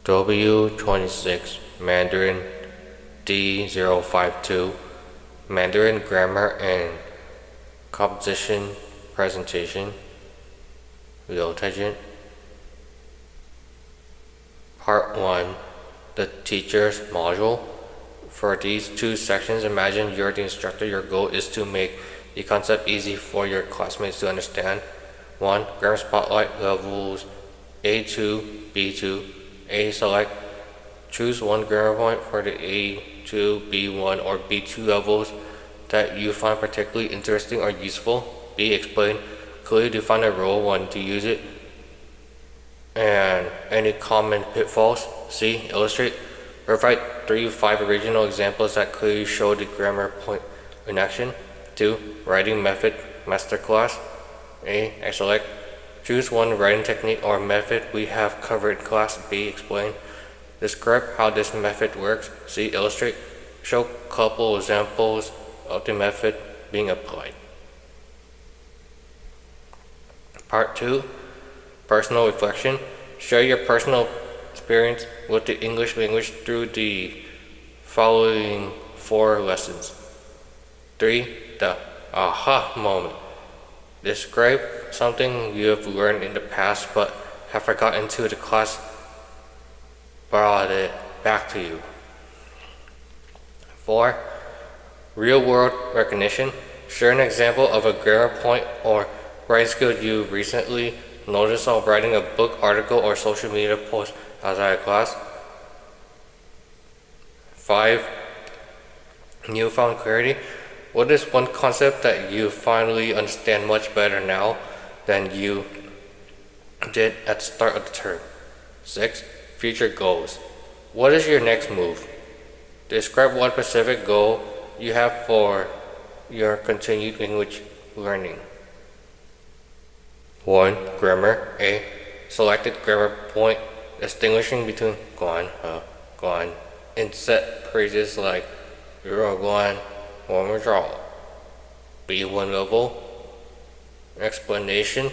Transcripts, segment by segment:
W26 Mandarin D052 Mandarin Grammar and Composition Presentation 刘太君 Part 1 The Teacher's Module. For these two sections, imagine you're the instructor. Your goal is to make the concept easy for your classmates to understand. 1. Grammar Spotlight levels A2, B2. A. Select. Choose one grammar point for the A2, B1, or B2 levels that you find particularly interesting or useful. B. Explain. Clearly define a rule when to use it and any common pitfalls. C. Illustrate. Provide 3 to 5 original examples that clearly show the grammar point in action. 2. Writing method masterclass. A. Select. Choose one writing technique or method we have covered in class. B. Explain. Describe how this method works. C. Illustrate. Show couple examples of the method being applied. Part 2. Personal reflection. Share your personal experience with the English language through the following 4 lessons. 3. The aha moment. Describe something you have learned in the past but have forgotten until the class brought it back to you. 4. Real-world recognition. Share an example of a grammar point or writing skill you recently noticed while writing a book, article, or social media post outside of class. 5. Newfound clarity. What is one concept that you finally understand much better now than you did at the start of the term? 6. Future goals. What is your next move? Describe one specific goal you have for your continued language learning. 1. Grammar. A. Selected grammar point distinguishing between 管 和 管 in set phrases like 如果管我们找 B1 level. Explanation.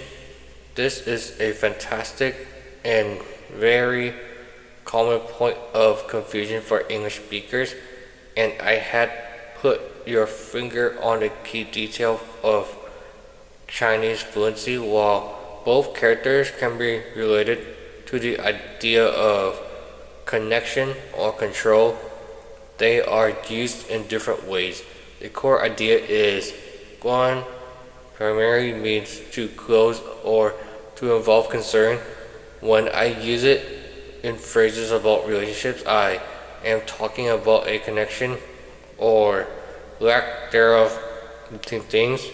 This is a fantastic and very common point of confusion for English speakers, and I had put your finger on a key detail of Chinese fluency. While both characters can be related to the idea of connection or control, they are used in different ways. The core idea is 关 primarily means to close or to involve concern. When I use it in phrases about relationships, I am talking about a connection or lack thereof between things.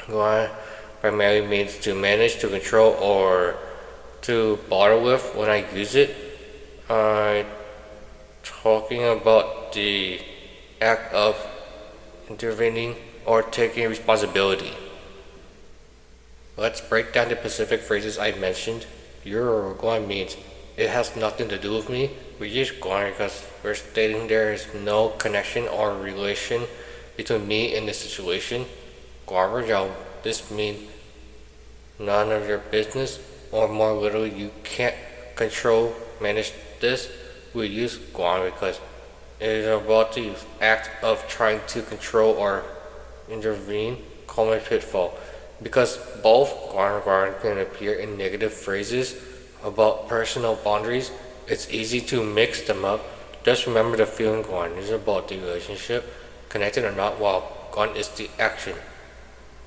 关 primarily means to manage, to control, or to bother with. When I use it, I'm talking about the act of intervening or taking responsibility. Let's break down the specific phrases I mentioned. You're going means it has nothing to do with me. We use going because we're stating there is no connection or relation between me and the situation. 管不着, this means none of your business, or more literally, you can't control, manage this. We use 管 because it is about the act of trying to control or intervene, common pitfall. Because both 管 and 管 can appear in negative phrases about personal boundaries, it's easy to mix them up. Just remember the feeling 管 is about the relationship, connected or not, while 管 is the action,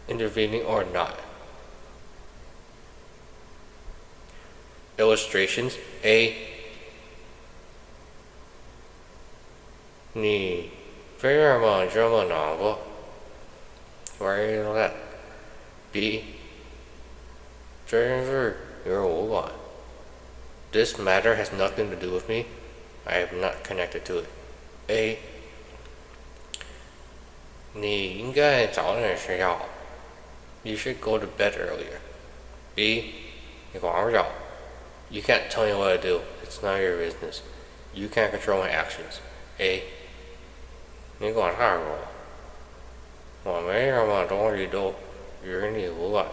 intervening or not. Illustrations. A. 你为什么这么难过? Why are you like that? B. 这件事与我无关. This matter has nothing to do with me. I am not connected to it. A. 你应该早点睡觉. You should go to bed earlier. B. 你管不着. You can't tell me what to do. It's none of your business. You can't control my actions. A. 你管太多. 我没什么东西都与你无关.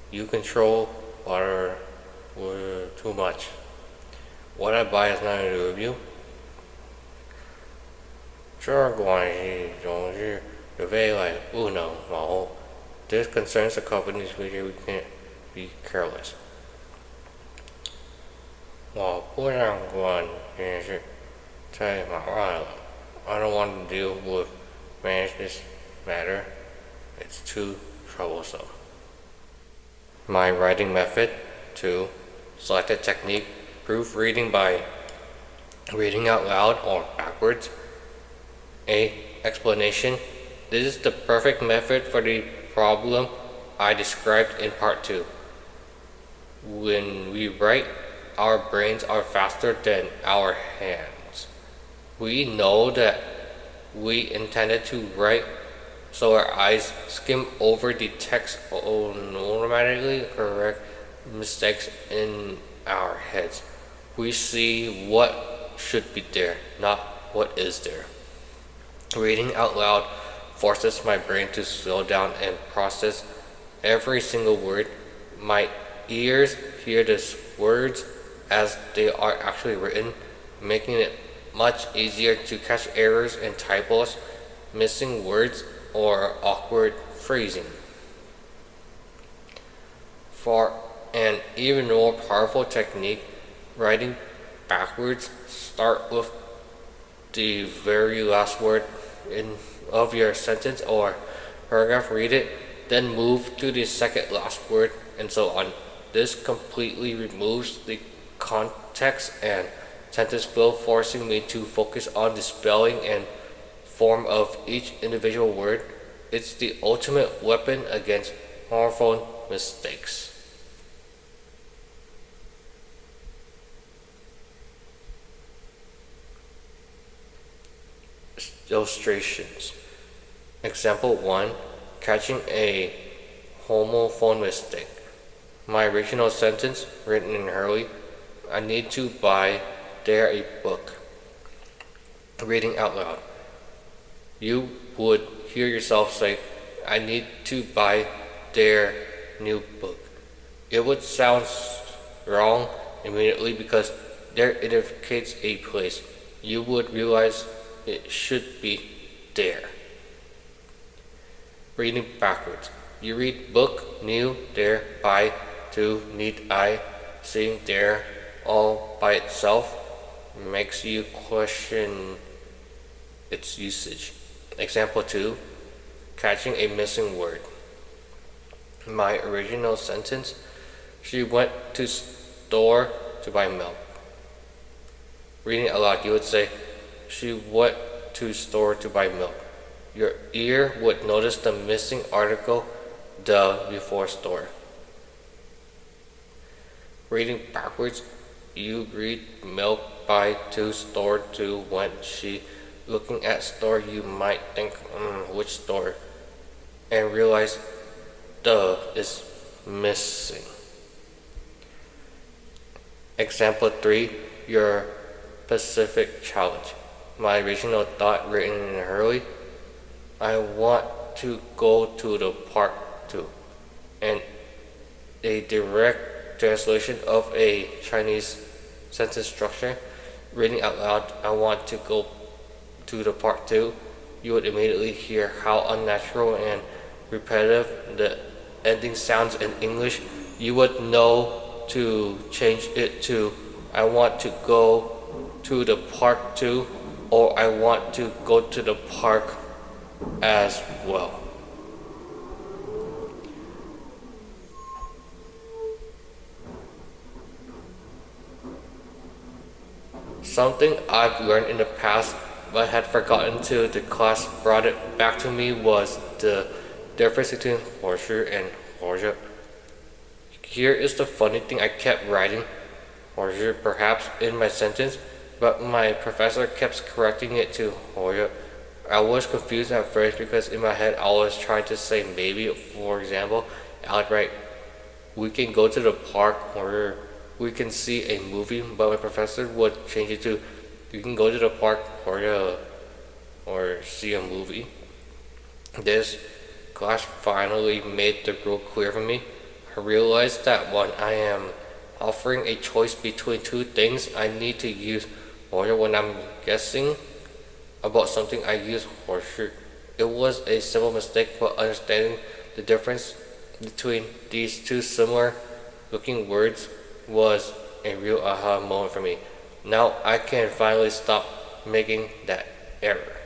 You control water was too much. What I buy is not a review. 这关系总是未来不能往后. This concerns the company's future. We can't be careless. 我不想管这件事，太麻烦了. I don't want to deal with manage this matter. It's too troublesome. My writing method. 2. Selected technique. Proofreading by reading out loud or backwards. A. Explanation. This is the perfect method for the problem I described in part 2. When we write, our brains are faster than our hands. We know that we intended to write, so our eyes skim over the text and automatically correct mistakes in our heads. We see what should be there, not what is there. Reading out loud forces my brain to slow down and process every single word. My ears hear the words as they are actually written, making it much easier to catch errors and typos, missing words, or awkward phrasing. For an even more powerful technique, writing backwards, start with the very last word of your sentence or paragraph, read it, then move to the second last word, and so on. This completely removes the context and sentence flow, forcing me to focus on the spelling and form of each individual word. It's the ultimate weapon against harmful mistakes. Illustrations. Example 1. Catching a homophone mistake. My original sentence, written in hurry, I need to buy there a book. Reading out loud. You would hear yourself say, I need to buy their new book. It would sound wrong immediately because there indicates a place. You would realize it should be there. Reading backwards. You read book, new, there, buy, to, need, I. Seeing there all by itself makes you question its usage. Example 2. Catching a missing word. My original sentence, she went to store to buy milk. Reading aloud, you would say, she went to store to buy milk. Your ear would notice the missing article, the, before store. Reading backwards, you read milk, buy, to, store, to, went, she. Looking at store, you might think, which store? And realize the is missing. Example 3, your Pacific challenge. My original thought, written in a hurry, I want to go to the park too. And a direct translation of a Chinese sentence structure, reading out loud, I want to go to the park too. You would immediately hear how unnatural and repetitive the ending sounds in English. You would know to change it to, I want to go to the park too, or I want to go to the park as well. Something I've learned in the past but had forgotten till the class brought it back to me was the difference between 活着 and 活着. Here is the funny thing, I kept writing 活着 perhaps in my sentence, but my professor kept correcting it to 活着. I was confused at first because in my head I was trying to say maybe. For example, I would write, we can go to the park or we can see a movie, but my professor would change it to, you can go to the park or see a movie. This class finally made the rule clear for me. I realized that when I am offering a choice between two things, I need to use order when I'm guessing about something. I use horseshoe. It was a simple mistake, but understanding the difference between these two similar looking words was a real aha moment for me. Now I can finally stop making that error.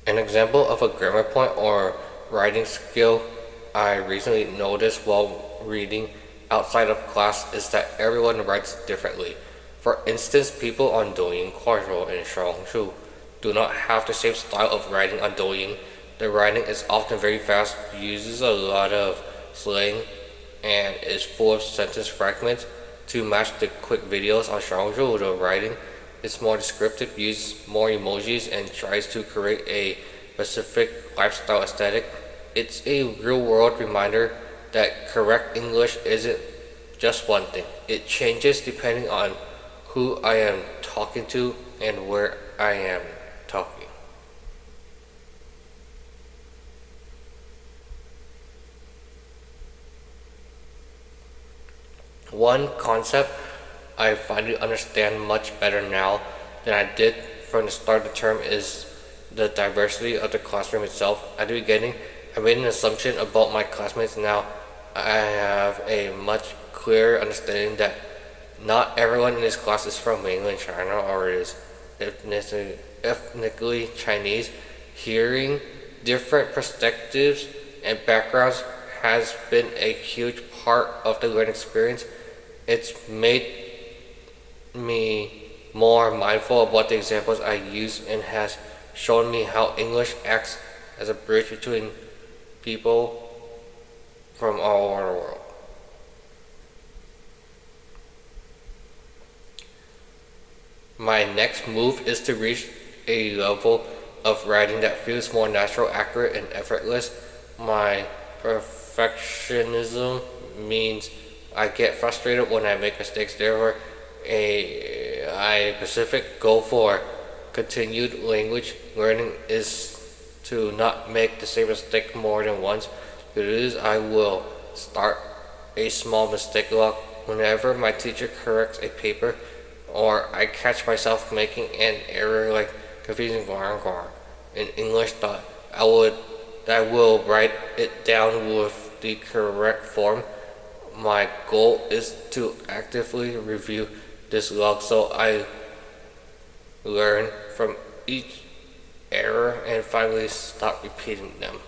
An example of a grammar point or writing skill I recently noticed while reading outside of class is that everyone writes differently. For instance, people on Douyin, Kuaizhou, and Xiaohongshu do not have the same style of writing on Douyin. The writing is often very fast, uses a lot of slang, and is full of sentence fragments. To match the quick videos on Xiaohongshu, the writing is more descriptive, uses more emojis, and tries to create a specific lifestyle aesthetic. It's a real-world reminder that correct English isn't just one thing. It changes depending on who I am talking to and where I am talking. One concept I finally understand much better now than I did from the start of the term is the diversity of the classroom itself. At the beginning, I made an assumption about my classmates. Now I have a much clearer understanding that not everyone in this class is from mainland China or is ethnically Chinese. Hearing different perspectives and backgrounds has been a huge part of the learning experience. It's made me more mindful about the examples I use and has shown me how English acts as a bridge between people from all over the world. My next move is to reach a level of writing that feels more natural, accurate, and effortless. My perfectionism means I get frustrated when I make mistakes. Therefore, a specific goal for continued language learning is to not make the same mistake more than once. To do this, I will start a small mistake log whenever my teacher corrects a paper or I catch myself making an error like confusing guang guang in English thought. I will write it down with the correct form. My goal is to actively review this log so I learn from each error and finally stop repeating them.